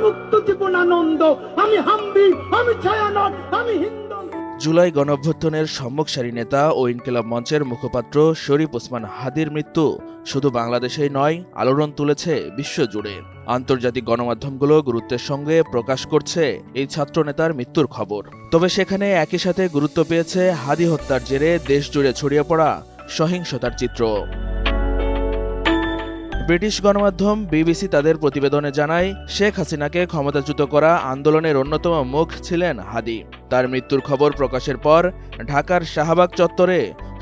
মুক্তজীবন আনন্দ, আমি হাম্বি, আমি ছায়ানট, আমি হিন্দু। জুলাই গণঅভ্যুত্থানের সম্মুখসারী নেতা ও ইনকিলাব মঞ্চের মুখপাত্র শরীফ ওসমান হাদীর মৃত্যু শুধু বাংলাদেশেই নয়, আলোড়ন তুলেছে বিশ্বজুড়ে। আন্তর্জাতিক গণমাধ্যমগুলো গুরুত্বের সঙ্গে প্রকাশ করছে এই ছাত্রনেতার মৃত্যুর খবর। তবে সেখানে একই সাথে গুরুত্ব পেয়েছে হাদী হত্যার জেরে দেশজুড়ে ছড়িয়ে পড়া সহিংসতার চিত্র। ব্রিটিশ গণমাধ্যম বিবিসি তাদের প্রতিবেদনে জানায়, শেখ হাসিনাকে ক্ষমতাচ্যুত করা আন্দোলনের অন্যতম মুখ ছিলেন হাদী। তার মৃত্যুর খবর প্রকাশের পর ঢাকার শাহবাগ চত্বরে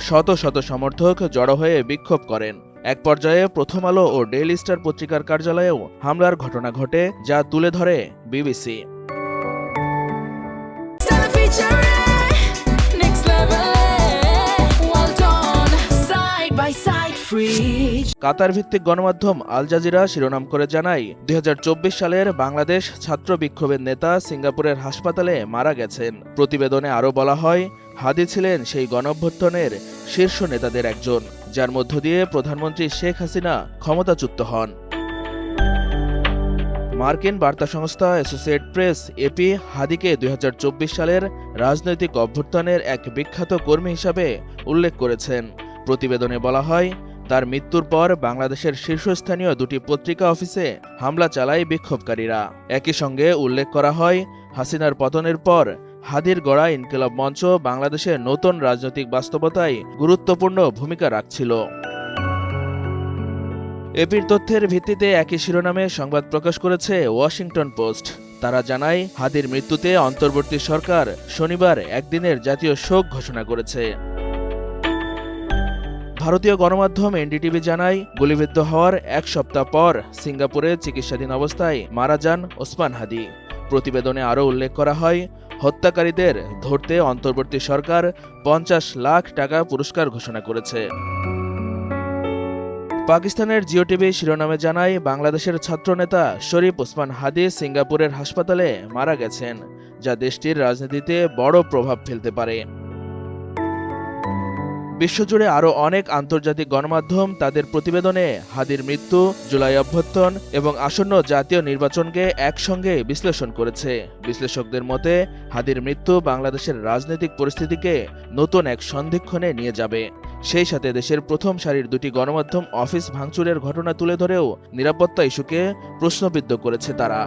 শত শত সমর্থক জড়ো হয়ে বিক্ষোভ করেন। এক পর্যায়ে প্রথম আলো ও ডেইলি স্টার পত্রিকার কার্যালয়েও হামলার ঘটনা ঘটে, যা তুলে ধরে বিবিসি। কাতার ভিত্তিক গণমাধ্যম আল জাজিরা শিরোনাম করে জানায়, ২০২৪ সালের বাংলাদেশ ছাত্র বিক্ষোভের নেতা সিঙ্গাপুরের হাসপাতালে মারা গেছেন। প্রতিবেদনে আরও বলা হয়, হাদী ছিলেন সেই গণঅভ্যুত্থানের শীর্ষ নেতাদের একজন, যার মধ্য দিয়ে প্রধানমন্ত্রী শেখ হাসিনা ক্ষমতাচ্যুত হন। মার্কিন বার্তা সংস্থা অ্যাসোসিয়েটেড প্রেস এপি হাদীকে ২০২৪ সালের রাজনৈতিক অভ্যুত্থানের এক বিখ্যাত কর্মী হিসাবে উল্লেখ করেছেন। প্রতিবেদনে বলা হয়, তার মৃত্যুর পর বাংলাদেশের শীর্ষস্থানীয় দুটি পত্রিকা অফিসে হামলা চালায় বিক্ষোভকারীরা। একই সঙ্গে উল্লেখ করা হয়, হাসিনার পতনের পর হাদীর গড়া ইনকিলাব মঞ্চ বাংলাদেশের নতুন রাজনৈতিক বাস্তবতায় গুরুত্বপূর্ণ ভূমিকা রাখছিল। এপির তথ্যের ভিত্তিতে একই শিরোনামে সংবাদ প্রকাশ করেছে ওয়াশিংটন পোস্ট। তারা জানায়, হাদীর মৃত্যুতে অন্তর্বর্তী সরকার শনিবার একদিনের জাতীয় শোক ঘোষণা করেছে। ভারতীয় গণমাধ্যম এনডিটিভি জানায়, গুলিবিদ্ধ হওয়ার এক সপ্তাহ পর সিঙ্গাপুরে চিকিৎসাধীন অবস্থায় মারা যান ওসমান হাদী। প্রতিবেদনে আরও উল্লেখ করা হয়, হত্যাকারীদের ধরতে অন্তর্বর্তী সরকার ৫০ লাখ টাকা পুরস্কার ঘোষণা করেছে। পাকিস্তানের জিও টিভি শিরোনামে জানায়, বাংলাদেশের ছাত্রনেতা শরীফ ওসমান হাদী সিঙ্গাপুরের হাসপাতালে মারা গেছেন, যা দেশটির রাজনীতিতে বড় প্রভাব ফেলতে পারে। বিশ্বজুড়ে আরও অনেক আন্তর্জাতিক গণমাধ্যম তাদের প্রতিবেদনে হাদীর মৃত্যু, জুলাই অভ্যুত্থান এবং আসন্ন জাতীয় নির্বাচনকে একসঙ্গে বিশ্লেষণ করেছে। বিশ্লেষকদের মতে, হাদীর মৃত্যু বাংলাদেশের রাজনৈতিক পরিস্থিতিকে নতুন এক সন্ধিক্ষণে নিয়ে যাবে। সেই সাথে দেশের প্রথম সারির দুটি গণমাধ্যম অফিস ভাঙচুরের ঘটনা তুলে ধরেও নিরাপত্তা ইস্যুকে প্রশ্নবিদ্ধ করেছে তারা।